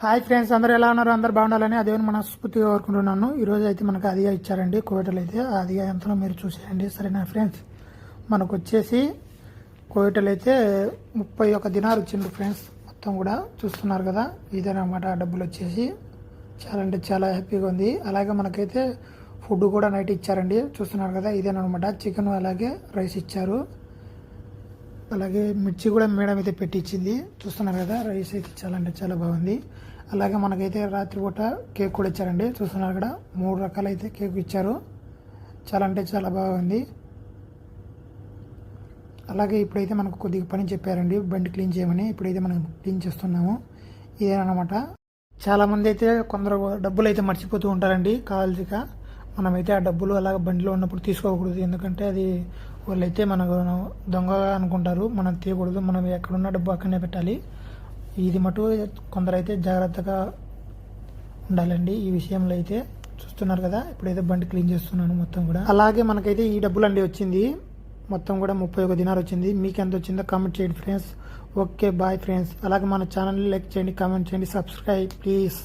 Hi friends, అందరూ ఎలా ఉన్నారు? అందరు బాగుండాలని అదే మనస్ఫూర్తిగా కోరుకుంటున్నాను. ఈరోజు అయితే మనకు అదిగా ఇచ్చారండి కోవిటలు అయితే. ఆ అదిగా ఎంతలో మీరు చూసేయండి. సరేనా ఫ్రెండ్స్, మనకు వచ్చేసి కోవిటలు అయితే 31 దినాలు వచ్చింది ఫ్రెండ్స్. మొత్తం కూడా చూస్తున్నారు కదా, ఇదేనమాట డబ్బులు వచ్చేసి. చాలా అంటే చాలా హ్యాపీగా ఉంది. అలాగే మనకైతే ఫుడ్ కూడా నైట్ ఇచ్చారండి. చూస్తున్నారు కదా, ఇదేనమాట చికెన్, అలాగే రైస్ ఇచ్చారు. అలాగే మిర్చి కూడా మేడం అయితే పెట్టి ఇచ్చింది. చూస్తున్నారు కదా, రైస్ అయితే చాలా అంటే చాలా బాగుంది. అలాగే మనకైతే రాత్రిపూట కేక్ కూడా ఇచ్చారండి. చూస్తున్నారు కదా, 3 రకాలు అయితే కేక్ ఇచ్చారు. చాలా అంటే చాలా బాగుంది. అలాగే ఇప్పుడైతే మనకు కొద్దిగా పని చెప్పారండి, బండి క్లీన్ చేయమని. ఇప్పుడైతే మనం క్లీన్ చేస్తున్నాము. ఇదేనమాట. చాలామంది అయితే కొందరు డబ్బులు అయితే మర్చిపోతూ ఉంటారండి కావాల్సిగా. మనమైతే ఆ డబ్బులు అలాగ బండిలో ఉన్నప్పుడు తీసుకోకూడదు. ఎందుకంటే అది వాళ్ళైతే మనకు దొంగగా అనుకుంటారు. మనం తీయకూడదు. మనం ఎక్కడున్న డబ్బు అక్కడనే పెట్టాలి. ఇది మటు కొందరైతే జాగ్రత్తగా ఉండాలండి ఈ విషయంలో అయితే. చూస్తున్నారు కదా, ఇప్పుడైతే బండి క్లీన్ చేస్తున్నాను మొత్తం కూడా. అలాగే మనకైతే ఈ డబ్బులు అండి వచ్చింది. మొత్తం కూడా 31 దినాలు వచ్చింది. మీకు ఎంత వచ్చిందో కామెంట్ చేయండి ఫ్రెండ్స్. Okay bye friends. అలాగే మన ఛానల్ని లైక్ చేయండి, కామెంట్ చేయండి, సబ్స్క్రైబ్ ప్లీజ్.